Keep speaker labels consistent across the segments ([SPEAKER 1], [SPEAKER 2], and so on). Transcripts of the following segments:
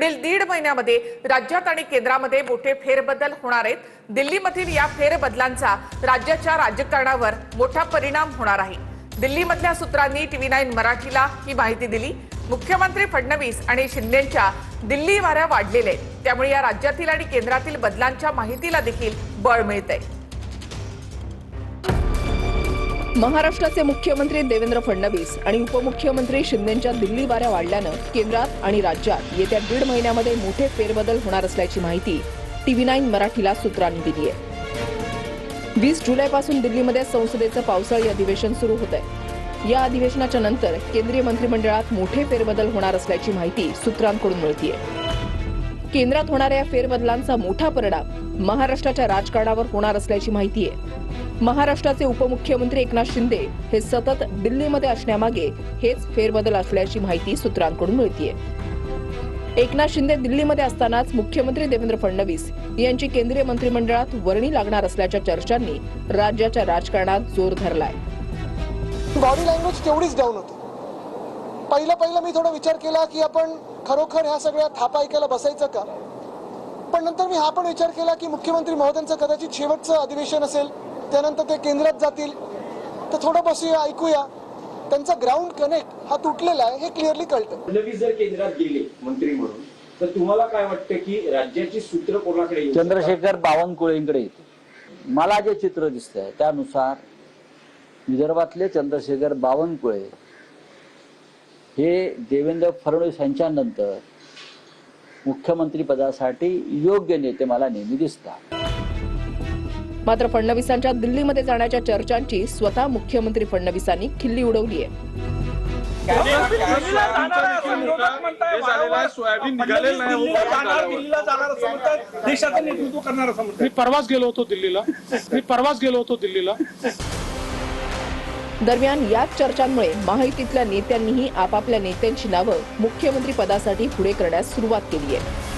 [SPEAKER 1] पुढील दीड महिन्यामध्ये राज्यात आणि केंद्रामध्ये मोठे फेरबदल होणार आहेत। दिल्लीमधील या फेरबदलांचा राज्याच्या राजकारणावर मोठा परिणाम होणार आहे। दिल्लीमधल्या सूत्रांनी TV9 मराठीला ही माहिती दिली। मुख्यमंत्री फडणवीस आणि शिंदेंच्या दिल्ली वाऱ्या वाढलेल्या आहेत, त्यामुळे या राज्यातील आणि केंद्रातील बदलांच्या माहितीला देखील बळ मिळतंय।
[SPEAKER 2] महाराष्ट्राचे मुख्यमंत्री देवेंद्र फडणवीस आणि उपमुख्यमंत्री शिंदेंच्या दिल्ली वाऱ्या वाढल्यानं केंद्रात आणि राज्यात येत्या दीड महिन्यामध्ये मोठे फेरबदल होणार असल्याची माहिती TV9 मराठीला सूत्रांनी दिली आहे। 20 जुलैपासून दिल्लीमध्ये संसदेचं पावसाळी अधिवेशन सुरू होत आहे। या अधिवेशनाच्या नंतर केंद्रीय मंत्रिमंडळात मोठे फेरबदल होणार असल्याची माहिती सूत्रांकडून मिळतेय। केंद्रात होणाऱ्या फेरबदलांचा मोठा परिणाम महाराष्ट्राच्या राजकारणावर होणार असल्याची माहिती आहे। महाराष्ट्राचे उपमुख्यमंत्री एकनाथ शिंदे हे सतत दिल्लीमध्ये असण्यामागे हेच फेरबदल असल्याची माहिती सूत्रांकडून मिळतेय। एकनाथ शिंदे दिल्लीमध्ये असतानाच मुख्यमंत्री देवेंद्र फडणवीस यांची केंद्रीय मंत्रिमंडळात वर्णी लागणार असल्याच्या चर्चांनी राज्याच्या राजकारणात जोर धरलाय।
[SPEAKER 3] बॉडी लँग्वेज तेवढीच डाऊन होती। पहिलं मी थोडा विचार केला की आपण खरोखर ह्या सगळ्या थापा ऐकायला बसायचं का, पण नंतर मी हा पण विचार केला की मुख्यमंत्री महोदयांचं कदाचित शेवटचं अधिवेशन असेल, त्यानंतर ते केंद्रात जातील, तर थोडं बसूया, ऐकूया। त्यांचा ग्राउंड कनेक्ट हा तुटलेला आहे हे क्लिअरली कळतं।
[SPEAKER 4] फडणवीस जर केंद्रात गेले मंत्री म्हणून तर तुम्हाला काय वाटतं की राज्याची सूत्र कोणाकडे येईल?
[SPEAKER 5] चंद्रशेखर बावनकुळेंकडे येते। मला जे चित्र दिसतंय त्यानुसार विदर्भातले चंद्रशेखर बावनकुळे हे देवेंद्र फडणवीस यांच्या नंतर मुख्यमंत्री पदासाठी योग्य नेते मला नेहमी दिसतात।
[SPEAKER 2] मात्र फडणवीसांच्या दिल्लीमध्ये जाण्याच्या चर्चांची स्वतः मुख्यमंत्री फडणवीसांनी खिल्ली उडवली आहे।
[SPEAKER 6] मी परवाच गेलो होतो दिल्लीला।
[SPEAKER 2] दरम्यान याच चर्चांमुळे महायुतीतल्या नेत्यांनीही आपापल्या नेत्यांची नावं मुख्यमंत्री पदासाठी पुढे करण्यास सुरुवात केली आहे।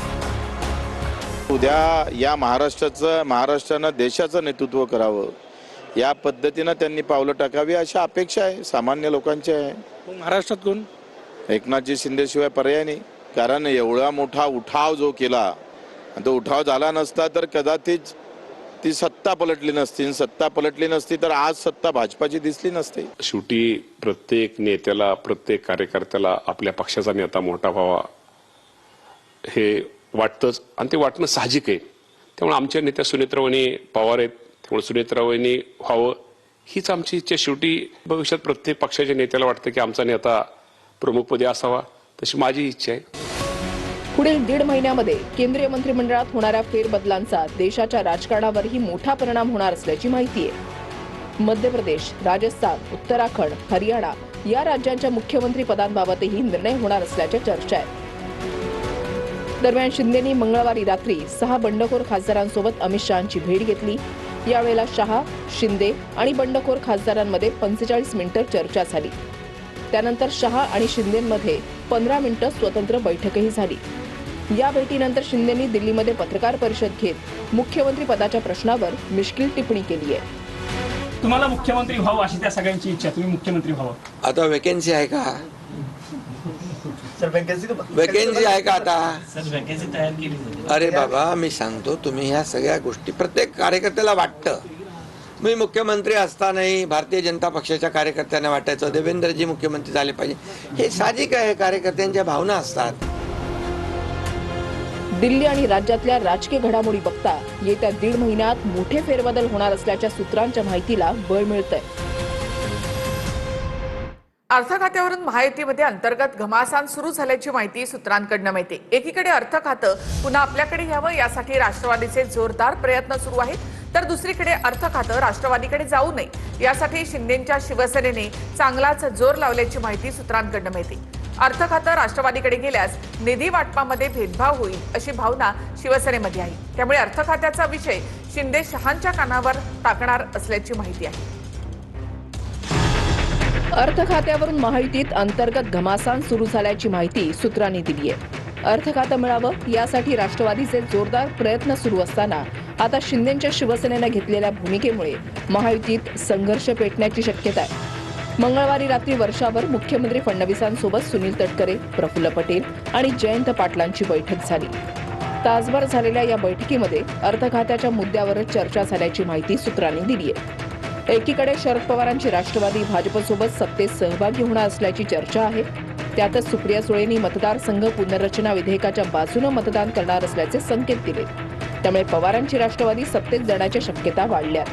[SPEAKER 7] उद्या या महाराष्ट्रानं देशाचं नेतृत्व करावं, या पद्धतीनं त्यांनी पावलं टाकावी अशी अपेक्षा आहे सामान्य लोकांची आहे।
[SPEAKER 6] महाराष्ट्रात कोण?
[SPEAKER 7] एकनाथजी शिंदेशिवाय पर्याय नाही, कारण एवढा मोठा उठाव जो केला, तो उठाव झाला नसता तर कदाचित ती सत्ता पलटली नसती तर आज सत्ता भाजपाची दिसली नसती।
[SPEAKER 8] शेवटी प्रत्येक नेत्याला, प्रत्येक कार्यकर्त्याला आपल्या पक्षाचा नेता मोठा व्हावा हे वाटतंच, आणि ते वाटणं साहजिक आहे। त्यामुळे आमच्या नेत्या सुनेत्रावहिनी पवार आहेत, त्यामुळे सुनेत्रावहिनी व्हावं हीच आमची इच्छा। शेवटी भविष्यात प्रत्येक पक्षाच्या नेत्याला वाटतं की आमचा नेता प्रमुखपदी असावा, तशी माझी इच्छा आहे।
[SPEAKER 2] पुढील दीड महिन्यामध्ये केंद्रीय मंत्रिमंडळात होणाऱ्या फेरबदलांचा देशाच्या राजकारणावरही मोठा परिणाम होणार असल्याची माहिती आहे। मध्य प्रदेश, राजस्थान, उत्तराखंड, हरियाणा या राज्यांच्या मुख्यमंत्री पदांबाबतही निर्णय होणार असल्याच्या चर्चा आहेत। दरम्यान शिंदेंनी मंगळवारी रात्री 6 बंडखोर खासदारांसोबत अमित शहांची भेट घेतली। यावेळेला शहा, शिंदे आणि बंडखोर खासदारांमध्ये 45 मिनिटं चर्चा झाली। त्यानंतर शहा आणि शिंदेंमध्ये 15 मिनिटं स्वतंत्र बैठकही झाली। या भेटीनंतर शिंदेंनी दिल्लीमध्ये पत्रकार परिषद घेत मुख्यमंत्री पदाच्या प्रश्नावर मिश्किल टिप्पणी केली आहे।
[SPEAKER 9] तुम्हाला मुख्यमंत्री व्हावं अशी त्या सगळ्यांची इच्छा, तुम्ही मुख्यमंत्री व्हावं।
[SPEAKER 10] आता वॅकन्सी आहे का? वॅकन्सी आहे का आता?
[SPEAKER 9] वॅकन्सी तयार केली।
[SPEAKER 10] अरे बाबा, मी सांगतो, तुम्ही ह्या सगळ्या गोष्टी प्रत्येक कार्यकर्त्याला वाटतं। मी मुख्यमंत्री असतानाही भारतीय जनता पक्षाच्या कार्यकर्त्यांना वाटायचं देवेंद्रजी मुख्यमंत्री झाले पाहिजे, हे साहजिक आहे, कार्यकर्त्यांच्या भावना असतात।
[SPEAKER 2] दिल्ली आणि राज्यातल्या राजकीय घडामोडी बघता येत्या दीड महिन्यात मोठे फेरबदल होणार असल्याच्या सूत्रांच्या माहितीला बळ मिळतंय।
[SPEAKER 1] अर्थ खात्यावरून महायुतीमध्ये अंतर्गत घमासान सुरू झाल्याची माहिती सूत्रांकडून मिळते। एकीकडे अर्थ खातं पुन्हा आपल्याकडे यावं यासाठी राष्ट्रवादीचे जोरदार प्रयत्न सुरू आहेत, तर दुसरीकडे अर्थ खातं राष्ट्रवादीकडे जाऊ नये यासाठी शिंदेंच्या शिवसेनेने चांगलाच जोर लावल्याची माहिती सूत्रांकडून मिळते। अर्थ खातं राष्ट्रवादीकडे गेल्यास निधी वाटपामध्ये भेदभाव होईल अशी भावना शिवसेनेमध्ये आहे, त्यामुळे अर्थ खात्याचा विषय शिंदे शहांच्या कानावर टाकणार असल्याची माहिती आहे।
[SPEAKER 2] अर्थ खात्यावरून महायुतीत अंतर्गत घमासान सुरू झाल्याची माहिती सूत्रांनी दिली आहे। अर्थ खातं मिळावं यासाठी राष्ट्रवादीचे जोरदार प्रयत्न सुरू असताना आता शिंदेंच्या शिवसेनेने घेतलेल्या भूमिकेमुळे महायुतीत संघर्ष पेटण्याची शक्यता आहे। मंगळवारी रात्री वर्षावर मुख्यमंत्री फडणवीसांसोबत सुनील तटकरे, प्रफुल्ल पटेल आणि जयंत पाटलांची बैठक झाली. तासभर झालेल्या या बैठकीमध्ये अर्थ खात्याच्या मुद्द्यावरच चर्चा झाल्याची माहिती सूत्रांनी दिली आहे. एकीकडे शरद पवारांची राष्ट्रवादी भाजपसोबत सत्तेत सहभागी होणार असल्याची चर्चा आहे. त्यातच सुप्रिया सुळेंनी मतदारसंघ पुनर्रचना विधेयकाच्या बाजूने मतदान करणार असल्याचे संकेत दिले. त्यामुळे पवारांची राष्ट्रवादी सत्तेत जाण्याच्या शक्यता वाढल्या.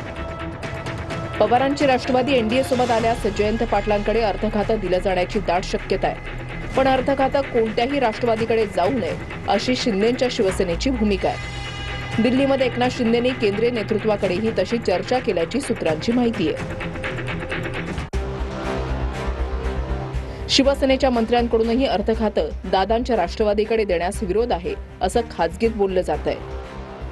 [SPEAKER 2] पवारांची राष्ट्रवादी एनडीए सोबत आल्यास जयंत पाटलांकडे अर्थ खातं दिलं जाण्याची दाट शक्यता आहे. पण अर्थ खातं कोणत्याही राष्ट्रवादीकडे जाऊ नये अशी शिंदेच्या शिवसेनेची भूमिका आहे. दिल्लीमध्ये एकनाथ शिंदेंनी केंद्रीय नेतृत्वाकडेही तशी चर्चा केल्याची सूत्रांची माहिती आहे. शिवसेनेच्या मंत्र्यांकडूनही अर्थ खातं दादांच्या राष्ट्रवादीकडे देण्यास विरोध आहे असं खासगीत बोललं जात आहे.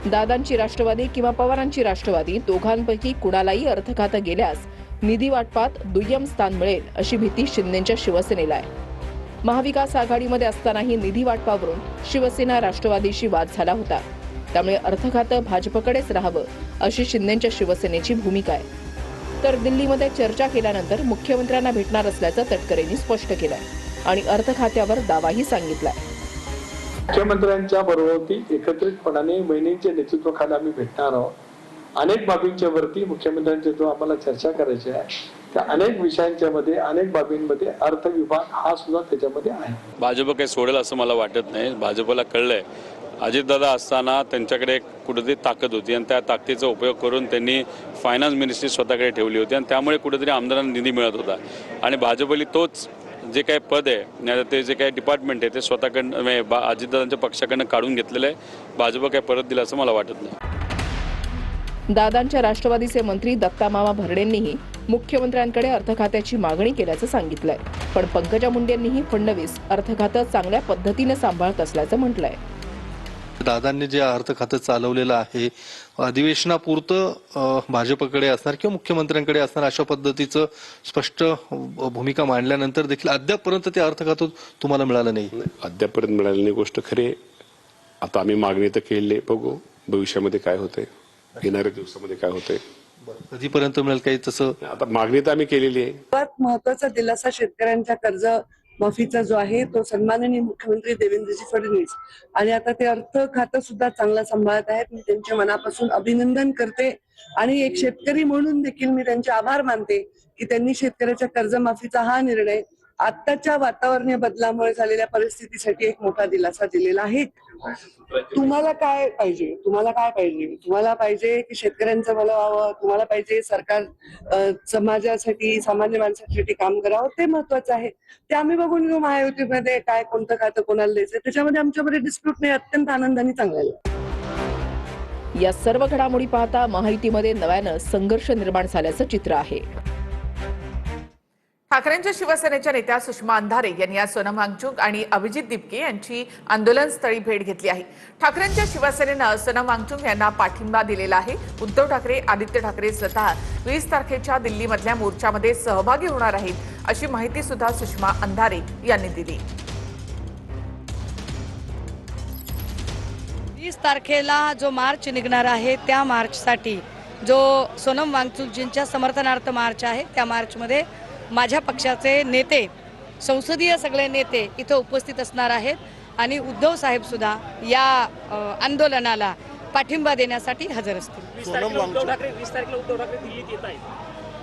[SPEAKER 2] दादांची राष्ट्रवादी किंवा पवारांची राष्ट्रवादी दोघांपैकी कुणालाही अर्थ खातं गेल्यास निधी वाटपात दुय्यम स्थान मिळेल अशी भीती शिंदेच्या शिवसेनेला आहे. महाविकास आघाडीमध्ये असतानाही निधी वाटपावरून शिवसेना राष्ट्रवादीशी वाद झाला होता. त्यामुळे अर्थ खातं भाजपकडेच राहावं अशी शिंदेच्या शिवसेनेची भूमिका आहे. तर दिल्लीमध्ये चर्चा केल्यानंतर मुख्यमंत्र्यांना भेटणार असल्याचं तटकरेंनी स्पष्ट केलंय आणि अर्थ खात्यावर दावाही सांगितलाय.
[SPEAKER 6] मुख्यमंत्र्यांच्या बरोबरती एकत्रितपणाने महिन्यांच्या नेतृत्वाखाली आम्ही भेटणार आहोत. अनेक बाबींच्या वरती मुख्यमंत्र्यांच्या जो आम्हाला चर्चा करायची आहे त्या अनेक विषयांच्या मध्ये अनेक बाबींमध्ये अर्थ विभाग हा सुद्धा त्याच्यामध्ये आहे.
[SPEAKER 11] भाजप काही सोडेल असं मला वाटत नाही. भाजपला कळलंय अजितदादा असताना त्यांच्याकडे कुठेतरी ताकद होती आणि त्या ताकदीचा उपयोग करून त्यांनी फायनान्स मिनिस्ट्री स्वतःकडे ठेवली होती आणि त्यामुळे कुठेतरी आमदारांना निधी मिळत होता. आणि भाजपली तोच जे काही पद आहे ते जे काही डिपार्टमेंट आहे ते स्वतःकडनं अजितदादांच्या पक्षाकडनं काढून घेतलेलं आहे. भाजप काही परत दिलं असं मला वाटत नाही.
[SPEAKER 2] दादांच्या राष्ट्रवादीचे मंत्री दत्तामामा भरडेंनीही मुख्यमंत्र्यांकडे अर्थ खात्याची मागणी केल्याचं सांगितलंय. पण पंकजा मुंडेंनीही फडणवीस अर्थ खातं चांगल्या पद्धतीने सांभाळत असल्याचं म्हटलंय.
[SPEAKER 12] दादांनी जे अर्थ खातं चालवलेलं आहे अधिवेशनापुरतं भाजपकडे असणार किंवा मुख्यमंत्र्यांकडे असणार अशा पद्धतीचं स्पष्ट भूमिका मांडल्यानंतर देखील अद्यापपर्यंत ते अर्थ खातं तुम्हाला मिळालं नाही.
[SPEAKER 8] अद्यापर्यंत मिळाली नाही गोष्ट खरी. आता आम्ही मागणी तर केली, बघू भविष्यामध्ये काय होते, येणाऱ्या दिवसामध्ये काय होते,
[SPEAKER 12] कधीपर्यंत मिळेल काही तसं.
[SPEAKER 8] आता मागणी तर आम्ही केलेली आहे.
[SPEAKER 13] सर्वात महत्वाचा दिलासा शेतकऱ्यांच्या कर्ज माफीचा जो आहे तो सन्माननीय मुख्यमंत्री देवेंद्रजी फडणवीस आणि आता ते अर्थ खातं सुद्धा चांगलं सांभाळत आहेत. मी त्यांच्या मनापासून अभिनंदन करते आणि एक शेतकरी म्हणून देखील मी त्यांचे आभार मानते की त्यांनी शेतकऱ्याच्या कर्जमाफीचा हा निर्णय आताच्या वातावरणीय बदलामुळे झालेल्या परिस्थितीसाठी एक मोठा दिलासा दिलेला आहे. तुम्हाला काय पाहिजे? तुम्हाला पाहिजे की शेतकऱ्यांचं भलं व्हावं, तुम्हाला पाहिजे सरकार समाजासाठी सामान्य माणसासाठी काम करावं, ते महत्वाचं आहे. ते आम्ही बघून घेऊ महायुतीमध्ये काय कोणतं खातं कोणाला द्यायचं, त्याच्यामध्ये आमच्यामध्ये डिस्प्यूट नाही. अत्यंत आनंदाने चांगलं.
[SPEAKER 2] या सर्व घडामोडी पाहता महायुतीमध्ये नव्यानं संघर्ष निर्माण झाल्याचं चित्र आहे.
[SPEAKER 1] ठाकरेंच्या शिवसेनेच्या नेत्या सुषमा अंधारे यांनी आज सोनम वांगचुक आणि अभिजित दिपके यांची आंदोलनस्थळी भेट घेतली आहे. ठाकरेंच्या शिवसेनेनं सोनम वांगचुक यांना पाठिंबा दिलेला आहे. उद्धव ठाकरे, आदित्य ठाकरे स्वतः 20 तारखेच्या दिल्लीमधल्या मोर्चामध्ये सहभागी होणार आहेत अशी माहिती सुद्धा सुषमा अंधारे यांनी दिली.
[SPEAKER 14] 20 तारखेला जो मार्च निघणार आहे त्या मार्चसाठी जो सोनम वांगचुकजींच्या समर्थनार्थ मार्च आहे त्या मार्चमध्ये माझ्या पक्षाचे नेते, संसदीय सगळे नेते इथं उपस्थित असणार आहेत आणि उद्धव साहेब सुद्धा या आंदोलनाला पाठिंबा देण्यासाठी हजर असतील.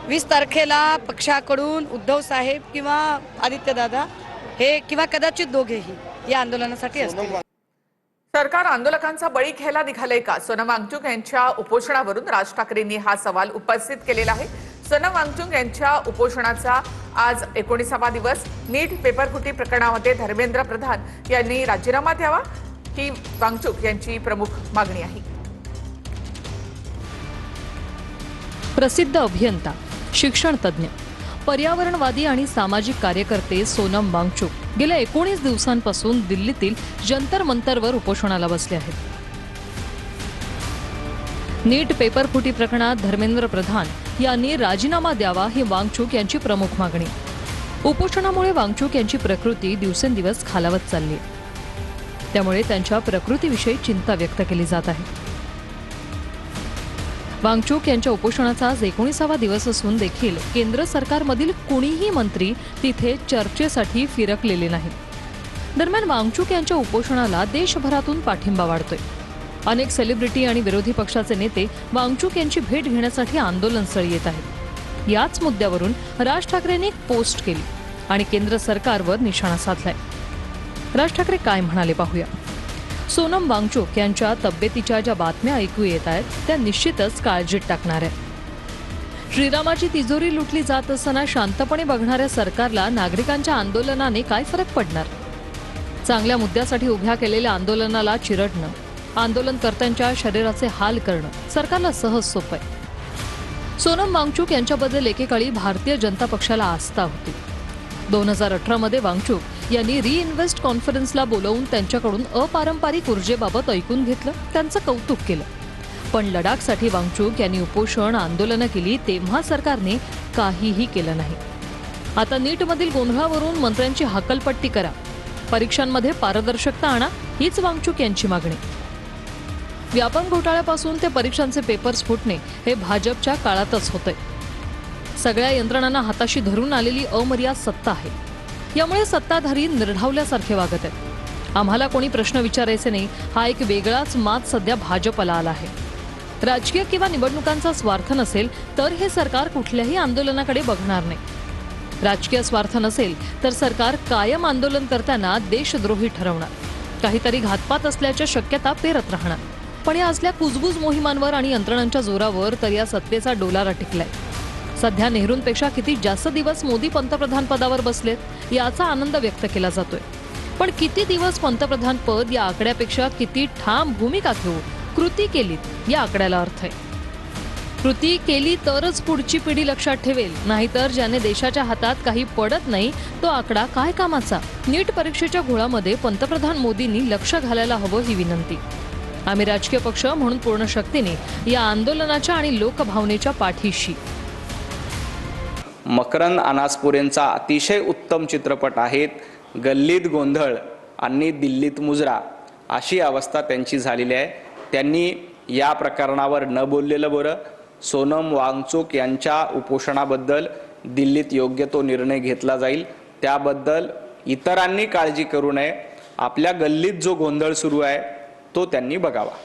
[SPEAKER 14] 20 तारखेला पक्षाकडून उद्धव साहेब किंवा आदित्यदादा हे किंवा कदाचित दोघेही या आंदोलनासाठी असतील.
[SPEAKER 1] सरकार आंदोलकांचा बळी घ्यायला निघालंय का? सोनम वांगचुक यांच्या उपोषणावरून राज ठाकरेंनी हा सवाल उपस्थित केलेला आहे. सोनम वांगचुक यांच्या उपोषणाचा आज 19वा दिवस. नीट पेपरफुटी प्रकरणामध्ये धर्मेंद्र प्रधान यांनी राजीनामा द्यावा ही वांगचुक यांची प्रमुख मागणी आहे.
[SPEAKER 15] प्रसिद्ध अभियंता, शिक्षण तज्ज्ञ, पर्यावरणवादी आणि सामाजिक कार्यकर्ते सोनम वांगचुक गेल्या 19 दिवसांपासून दिल्लीतील जंतर मंतरवर उपोषणाला बसले आहेत. नीट पेपरफुटी प्रकरणात धर्मेंद्र प्रधान यांनी राजीनामा द्यावा ही वांगचुक यांची प्रमुख मागणी. उपोषणामुळे वांगचुक यांची प्रकृती दिवसेंदिवस खालावत चालली. त्यामुळे त्यांच्या प्रकृतीविषयी चिंता व्यक्त केली जात आहे. वांगचूक यांच्या उपोषणाचा आज 19वा दिवस असून देखील केंद्र सरकारमधील कुणीही मंत्री तिथे चर्चेसाठी फिरकलेले नाहीत। दरम्यान वांगचूक यांच्या उपोषणाला देशभरातून पाठिंबा वाढतोय। अनेक सेलिब्रिटी आणि विरोधी पक्षाचे नेते वांगचूक यांची भेट घेण्यासाठी आंदोलनस्थळी येत आहेत। याच मुद्द्यावरून राज ठाकरेंनी एक पोस्ट केली आणि केंद्र सरकारवर निशाणा साधलाय। राज ठाकरे काय म्हणाले पाहूया। सोनम वांगचूक यांच्या तब्येतीच्या ज्या बातम्या ऐकू येत आहेत त्या निश्चितच काळजीत टाकणाऱ्या। श्रीरामाची तिजोरी लुटली जात असताना शांतपणे बघणाऱ्या सरकारला नागरिकांच्या आंदोलनाने काय फरक पडणार? चांगल्या मुद्द्यासाठी उभ्या केलेल्या आंदोलनाला चिरडणं, आंदोलनकर्त्यांच्या शरीराचे हाल करणं सरकारला सहज सोपं आहे। सोनम वांगचूक यांच्याबद्दल एकेकाळी भारतीय जनता पक्षाला आस्था होती। 2018 मध्ये वांगचूक यांनी रिइन्व्हेस्ट कॉन्फरन्सला बोलावून त्यांच्याकडून अपारंपरिक ऊर्जेबाबत ऐकून घेतलं, त्यांचं कौतुक केलं। पण लडाखसाठी वांगचूक यांनी उपोषण आंदोलनं केली तेव्हा सरकारने काहीही केलं नाही। आता नीटमधील गोंधळावरून मंत्र्यांची हकालपट्टी करा, परीक्षांमध्ये पारदर्शकता आणा, हीच वांगचूक यांची मागणी। व्यापम घोटाळ्यापासून ते परीक्षांचे पेपर्स फुटणे हे भाजपच्या काळातच होतंय। सगळ्या यंत्रणांना हाताशी धरून आलेली अमर्याद सत्ता आहे, यामुळे सत्ताधारी निर्ढावल्यासारखे वागत आहेत। आम्हाला कोणी प्रश्न विचारायचे नाही हा एक वेगळाच मात सध्या भाजपला आला आहे। राजकीय किंवा निवडणुकांचा स्वार्थ नसेल तर हे सरकार कुठल्याही आंदोलनाकडे बघणार नाही। राजकीय स्वार्थ नसेल तर सरकार कायम आंदोलन करताना देशद्रोही ठरवणार, काहीतरी घातपात असल्याच्या शक्यता पेरत राहणार। पण या असल्या कुजबूज मोहिमांवर आणि यंत्रणांच्या जोरावर तर या सत्तेचा डोलारा टिकलाय। सध्या नेहरूंपेक्षा किती जास्त दिवस मोदी पंतप्रधान पदावर बसलेत याचा आनंद व्यक्त केला जातोय। पण किती दिवस पंतप्रधान पद या आकड्यापेक्षा किती ठाम भूमिका घेऊ कृती केलीत या आकड्याला अर्थ आहे। कृती केली तरच पुढची पिढी लक्षात ठेवेल, नाहीतर ज्याने देशाच्या हातात काही पडत नाही तो आकडा काय कामाचा। नीट परीक्षेच्या घोळामध्ये पंतप्रधान मोदींनी लक्ष घालायला हवं ही विनंती। आम्ही राजकीय पक्ष म्हणून पूर्ण शक्तीने या आंदोलनाच्या आणि लोकभावनेच्या पाठीशी।
[SPEAKER 16] मकरंद अनासपुरेंचा अतिशय उत्तम चित्रपट आहेत गल्लीत गोंधळ आणि दिल्लीत मुजरा, अशी अवस्था त्यांची झालेली आहे। त्यांनी या प्रकरणावर न बोललेलं बरं। सोनम वांगचूक यांच्या उपोषणाबद्दल दिल्लीत योग्य तो निर्णय घेतला जाईल, त्याबद्दल इतरांनी काळजी करू नये। आपल्या गल्लीत जो गोंधळ सुरू आहे तो त्यांनी बघावा।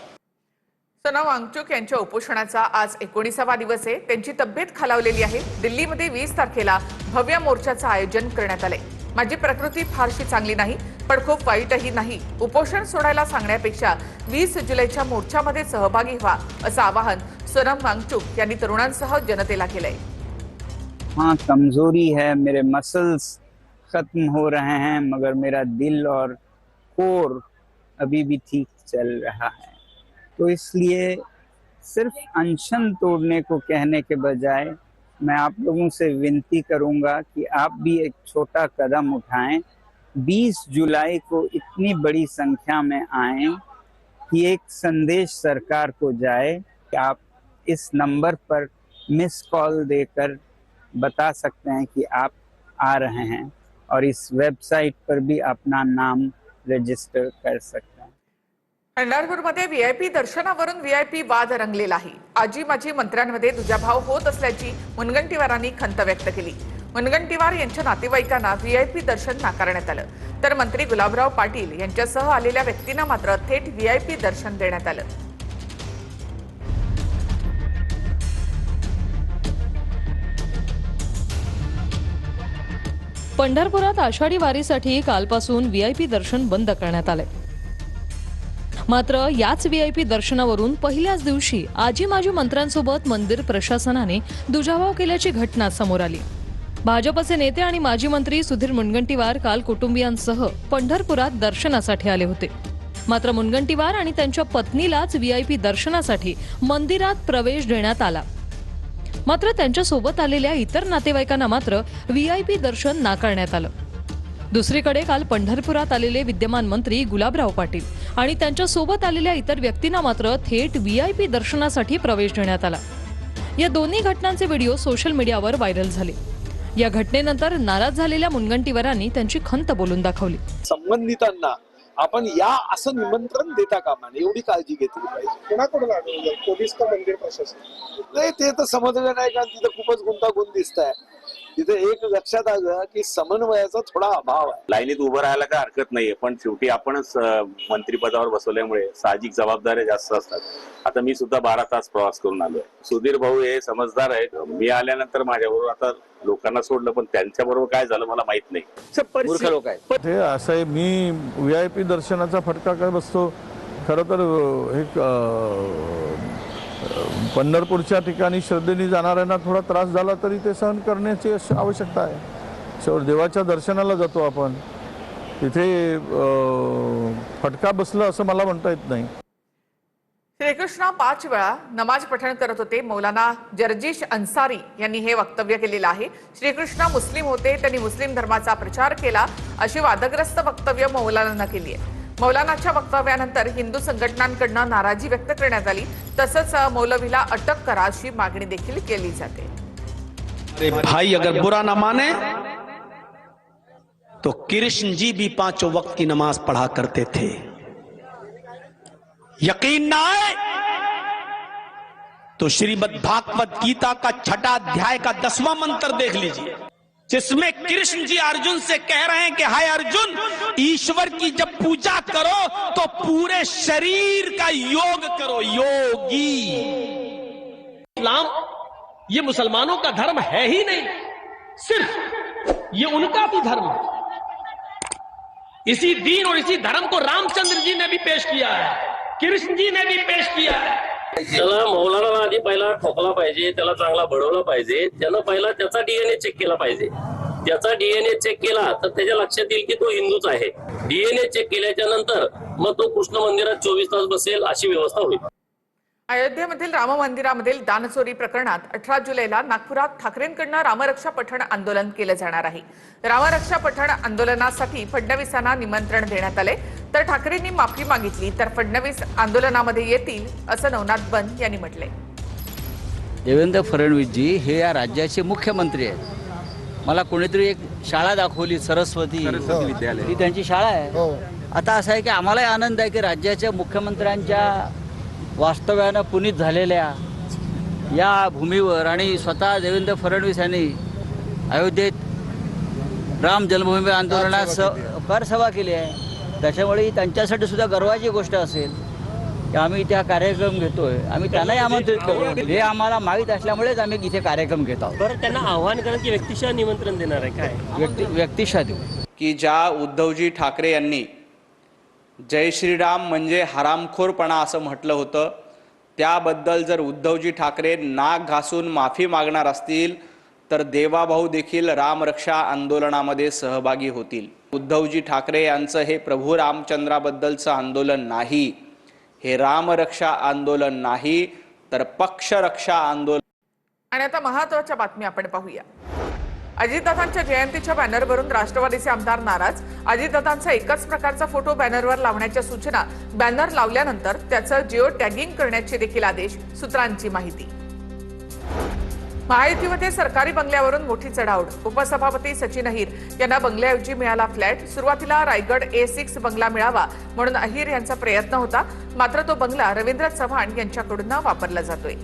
[SPEAKER 1] सोनम वांगचूक यांच्या उपोषणाचा आज 19वा दिवस आहे। त्यांची तब्येत खालावलेली आहे। दिल्लीमध्ये 20 तारखेला भव्य मोर्चाचं आयोजन करण्यात आलंय। माझी प्रकृती फारशी चांगली नाही पण खूप वाईटही नाही। उपोषण सोडायला सांगण्यापेक्षा 20 जुलैच्या मोर्चामध्ये सहभागी व्हा असं आवाहन सोनम वांगचूक यांनी तरुणांसह जनतेला केलंय।
[SPEAKER 17] हाँ, कमजोरी है, मेरे मसल्स खत्म हो रहे हैं, मगर मेरा दिल और कोर अभी भी ठीक चल रहा है। तो इसलिए सिर्फ अनशन तोड़ने को कहने के बजाय मैं आप लोगों से विनती करूंगा कि आप भी एक छोटा कदम उठाएं। 20 जुलाई को इतनी बड़ी संख्या में आएं कि एक संदेश सरकार को जाए कि आप इस नंबर पर मिस कॉल देकर बता सकते हैं कि आप आ रहे हैं और इस वेबसाइट पर भी अपना नाम रजिस्टर कर सकते हैं।
[SPEAKER 1] पंढरपूरमध्ये व्हीआयपी दर्शनावरून व्हीआयपी वाद रंगलेला आहे। आजी माजी मंत्र्यांमध्ये दुजाभाव होत असल्याची मुनगंटीवारांनी खंत व्यक्त केली। मुनगंटीवार यांच्या नातेवाईकांना व्हीआयपी दर्शन नाकारण्यात आलं, तर मंत्री गुलाबराव पाटील यांच्यासह आलेल्या व्यक्तींना मात्र थेट व्हीआयपी दर्शन देण्यात आलं।
[SPEAKER 15] पंढरपुरात आषाढी वारीसाठी कालपासून व्हीआयपी दर्शन बंद करण्यात आले। मात्र याच व्हीआयपी दर्शनावरून पहिल्याच दिवशी आजी माजी मंत्र्यांसोबत मंदिर प्रशासनाने दुजाभाव केल्याची घटना समोर आली। भाजपचे नेते आणि माजी मंत्री सुधीर मुनगंटीवार काल कुटुंबियांसह पंढरपुरात दर्शनासाठी आले होते। मात्र मुनगंटीवार आणि त्यांच्या पत्नीलाच व्हीआयपी दर्शनासाठी मंदिरात प्रवेश देण्यात आला। मात्र त्यांच्यासोबत आलेल्या इतर नातेवाईकांना मात्र व्हीआयपी दर्शन नाकारण्यात आलं। दुसरीकडे काल पंढरपुरात आलेले विद्यमान मंत्री गुलाबराव पाटील आणि त्यांच्यासोबत आलेल्या इतर व्यक्तींना मात्र थेट व्हीआयपी दर्शनासाठी प्रवेश देण्यात आला। या दोन्ही घटनांचे व्हिडिओ सोशल मीडियावर व्हायरल झाले। या घटनेनंतर नाराज झालेल्या मुनगंटीवारांनी त्यांची खंत बोलून दाखवली।
[SPEAKER 6] संबंधितांना आपण या असं निमंत्रण देता कामा नये, एवढी काळजी घेतली पाहिजे.
[SPEAKER 3] कोणाकडून आढळलं? पोलीस का मंदिर प्रशासन?
[SPEAKER 6] नाही ते तर समजलं नाही, कारण तिथं खूपच गुंतागुंत दिसत आहे. तिथे एक लक्षात आलं की समन्वयाचा थोडा अभाव आहे.
[SPEAKER 18] लाईनीत उभं राहायला काय हरकत नाहीये, पण शेवटी आपणच मंत्रिपदावर बसवल्यामुळे साहजिक जबाबदाऱ्या जास्त असतात. आता मी सुद्धा 12 तास प्रवास करून आलोय. सुधीर भाऊ हे समजदार आहेत. मी आल्यानंतर माझ्याबरोबर आता लोकांना सोडलं, पण त्यांच्या बरोबर काय झालं मला माहित नाही.
[SPEAKER 5] मूर्ख लोक आहेत.
[SPEAKER 6] ते असं आहे, मी VIP दर्शनाचा फटका काय बसतो. खरं तर हे पंढरपूरच्या ठिकाणी श्रद्धेने जाणाऱ्यांना थोडा त्रास झाला तरी ते सहन करण्याची आवश्यकता आहे. शेवट देवाच्या दर्शनाला जातो आपण, तिथे फटका बसला असं मला म्हणता येत नाही.
[SPEAKER 1] श्रीकृष्ण 5 वेळा नमाज पठण करत होते. मौलाना जर्जिश अन्सारी यांनी हे वक्तव्य केलेलं आहे. श्रीकृष्ण मुस्लिम होते, त्यांनी मुस्लिम धर्माचा प्रचार केला अशी वादग्रस्त वक्तव्य मौलानांना केली आहे. मौलानाच्या वक्तव्यानंतर हिंदू संघटनांकडून नाराजी व्यक्त करण्यात आली. तसंच मौलवीला अटक करा अशी मागणी देखील केली जाते.
[SPEAKER 19] अरे भाई, अगर बुरा ना माने तो कृष्ण जी भी 5 वक्त की नमाज पढ़ा करते थे. यकीन ना आए तो श्रीमद् भागवत गीता का 6ठा अध्याय का 10वां मंत्र देख लीजिए, जिसमें कृष्ण जी अर्जुन से कह रहे हैं कि हाय अर्जुन, ईश्वर की जब पूजा करो तो पूरे शरीर का योग करो, योगी.
[SPEAKER 9] इस्लाम ये मुसलमानों का धर्म है ही नहीं, सिर्फ ये उनका भी धर्म है. इसी दीन और इसी धर्म को रामचंद्र जी ने भी पेश किया है, कृष्ण जी ने भी पेश किया है.
[SPEAKER 20] त्याला मौलानाला आधी पहिला ठोकला पाहिजे, त्याला चांगला बडवलं पाहिजे. त्यानं पहिला त्याचा DNA चेक केला पाहिजे. त्याचा DNA चेक केला तर त्याच्या लक्षात येईल की तो हिंदूच आहे. DNA चेक केल्याच्या नंतर मग तो कृष्ण मंदिरात 24 तास बसेल अशी व्यवस्था होईल.
[SPEAKER 1] अयोध्येमधील राम मंदिरामधील दानचोरी प्रकरणात 18 जुलैला नागपुरात ठाकरेंकडून रामरक्षा पठण आंदोलन केलं जाणार आहे. रामरक्षा पठण आंदोलनासाठी फडणवीसांना निमंत्रण देण्यात आले, तर ठाकरेंनी माफी मागितली, तर फडणवीस आंदोलनामध्ये येतील असं नवनाथ बन यांनी म्हटले.
[SPEAKER 5] देवेंद्र फडणवीसजी हे या राज्याचे मुख्यमंत्री आहेत. मला कोणीतरी एक शाळा दाखवली, सरस्वती विद्यालय, ही त्यांची शाळा आहे. आता असं आहे की आम्हालाही आनंद आहे की राज्याच्या मुख्यमंत्र्यांच्या वास्तव्यानं पुनीत झालेल्या या भूमीवर आणि स्वतः देवेंद्र फडणवीस यांनी अयोध्येत राम जन्मभूमी आंदोलनात सभा केली आहे. त्याच्यामुळे ही त्यांच्यासाठी सुद्धा गर्वाची गोष्ट असेल की आम्ही इथे हा कार्यक्रम घेतोय. आम्ही त्यांनाही आमंत्रित करू, हे आम्हाला माहीत असल्यामुळेच आम्ही इथे कार्यक्रम घेत आहोत.
[SPEAKER 20] बरं, त्यांना आव्हान करा की व्यक्तिशः निमंत्रण देणार आहे काय?
[SPEAKER 5] व्यक्तिशः देऊ
[SPEAKER 16] की ज्या उद्धवजी ठाकरे यांनी जय श्रीराम म्हणजे हरामखोरपणा असं म्हटलं होतं, त्याबद्दल जर उद्धवजी ठाकरे नाक घासून माफी मागणार असतील तर देवाभाऊ देखील रामरक्षा आंदोलनामध्ये सहभागी होतील. उद्धवजी ठाकरे यांचं हे प्रभू रामचंद्राबद्दलचं आंदोलन नाही, हे रामरक्षा आंदोलन नाही तर पक्षरक्षा आंदोलन.
[SPEAKER 1] आणि आता महत्त्वाच्या बातमी आपण पाहूया. अजितदादांच्या जयंतीच्या बॅनरवरून राष्ट्रवादीचे आमदार नाराज. अजितदादांचा एकाच प्रकारचा फोटो बॅनरवर लावण्याच्या सूचना. बॅनर लावल्यानंतर त्याचं जिओ टॅगिंग करण्याचे देखील आदेश. सूत्रांची माहिती. महायुतीमध्ये सरकारी बंगल्यावरून मोठी चढाओढ. उपसभापती सचिन अहिर यांना बंगल्याऐवजी मिळाला फ्लॅट. सुरुवातीला रायगड A6 बंगला मिळावा म्हणून अहिर यांचा प्रयत्न होता, मात्र तो बंगला रवींद्र चव्हाण यांच्याकडून वापरला जातोय.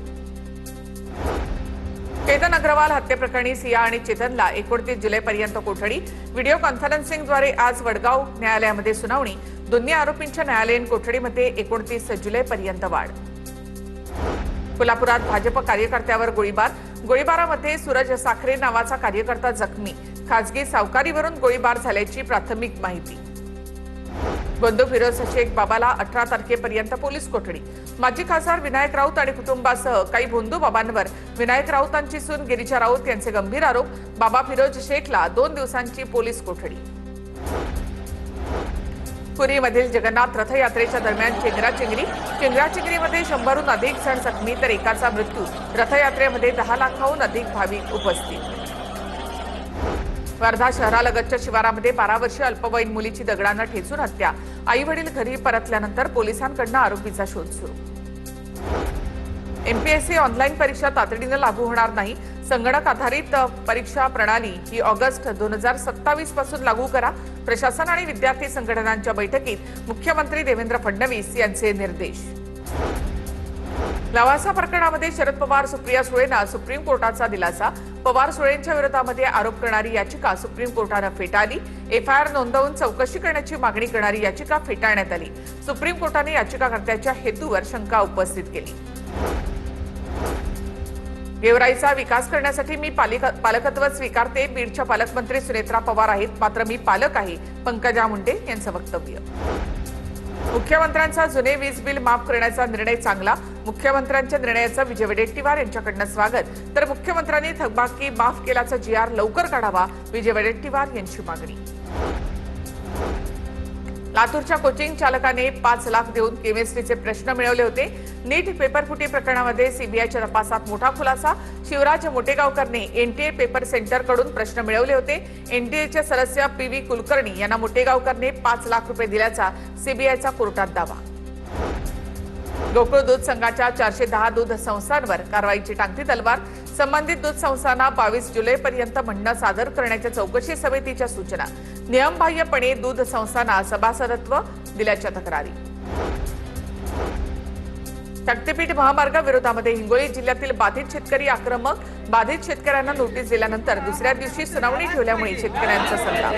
[SPEAKER 1] चेतन अग्रवाल हत्येप्रकरणी सिया आणि चेतनला 29 जुलैपर्यंत कोठडी. व्हिडिओ कॉन्फरन्सिंगद्वारे आज वडगाव न्यायालयामध्ये सुनावणी. दोन्ही आरोपींच्या न्यायालयीन कोठडीमध्ये 29 जुलैपर्यंत वाढ. कोल्हापुरात भाजप कार्यकर्त्यावर गोळीबार. गोळीबारामध्ये सूरज साखरे नावाचा कार्यकर्ता जखमी. खासगी सावकारीवरून गोळीबार झाल्याची प्राथमिक माहिती. बंधू फिरोज शेख बाबाला 18 तारखेपर्यंत पोलीस कोठडी. माजी खासदार विनायक राऊत आणि कुटुंबासह काही भोंदू बाबांवर विनायक राऊतांची सून गिरिजा राऊत यांचे गंभीर आरोप. बाबा फिरोज शेखला 2 दिवसांची पोलीस कोठडी. पुरीमधील जगन्नाथ रथयात्रेच्या दरम्यान चेंगराचेंगरीमध्ये 100हून अधिक जण जखमी, तर एकाचा मृत्यू. रथयात्रेमध्ये 10 लाखाहून अधिक भाविक उपस्थित. वर्धा शहरालगतच्या शिवारामध्ये 12 वर्षीय अल्पवयीन मुलीची दगडानं ठेचून हत्या. आई वडील घरी परतल्यानंतर पोलिसांकडून आरोपीचा शोध सुरू. MPSC ऑनलाईन परीक्षा तातडीनं लागू होणार नाही. संगणक आधारित परीक्षा प्रणाली ही ऑगस्ट 2027 पासून लागू करा. प्रशासन आणि विद्यार्थी संघटनांच्या बैठकीत मुख्यमंत्री देवेंद्र फडणवीस यांचे निर्देश. लवासा प्रकरणामध्ये शरद पवार सुप्रिया सुळेंना सुप्रीम कोर्टाचा दिलासा. पवार सुळेंच्या विरोधामध्ये आरोप करणारी याचिका सुप्रीम कोर्टानं फेटाळली. एफआयआर नोंदवून चौकशी करण्याची मागणी करणारी याचिका फेटाळण्यात आली. सुप्रीम कोर्टाने याचिकाकर्त्याच्या हेतूवर शंका उपस्थित केली. गेवराईचा विकास करण्यासाठी मी पालकत्व स्वीकारते. बीडच्या पालकमंत्री सुनेत्रा पवार आहेत, मात्र मी पालक आहे, पंकजा मुंडे यांचं वक्तव्य. मुख्यमंत्र्यांचा जुने वीज बिल माफ करण्याचा निर्णय चांगला. मुख्यमंत्र्यांच्या निर्णयाचं विजय वडेट्टीवार यांच्याकडनं स्वागत. तर मुख्यमंत्र्यांनी थकबाकी माफ केल्याचा GR लवकर काढावा, विजय वडेट्टीवार यांची मागणी. लातूरच्या कोचिंग चालकाने 5 लाख देऊन केमिस्ट्रीचे प्रश्न मिळवले होते. नीट पेपरफुटी प्रकरणामध्ये सीबीआयच्या तपासात मोठा खुलासा. शिवराज मोटेगावकरने एनटीए पेपर सेंटरकडून प्रश्न मिळवले होते. एनटीएचे सदस्य PV कुलकर्णी यांना मोटेगावकरने 5 लाख रुपये दिल्याचा सीबीआयचा कोर्टात दावा. गोकुळ दूध संघाच्या 410 दूध संस्थांवर कारवाईची टांगती तलवार. संबंधित दूध संस्थांना 22 जुलैपर्यंत म्हणणं सादर करण्याच्या चौकशी समितीच्या सूचना. नियमबाह्यपणे दूध संस्थांना सभासदत्व दिल्याच्या तक्रारी. शक्तीपीठ महामार्ग विरोधामध्ये हिंगोली जिल्ह्यातील बाधित शेतकरी आक्रमक. बाधित शेतकऱ्यांना नोटीस दिल्यानंतर दुसऱ्या दिवशी सुनावणी ठेवल्यामुळे शेतकऱ्यांचा संताप.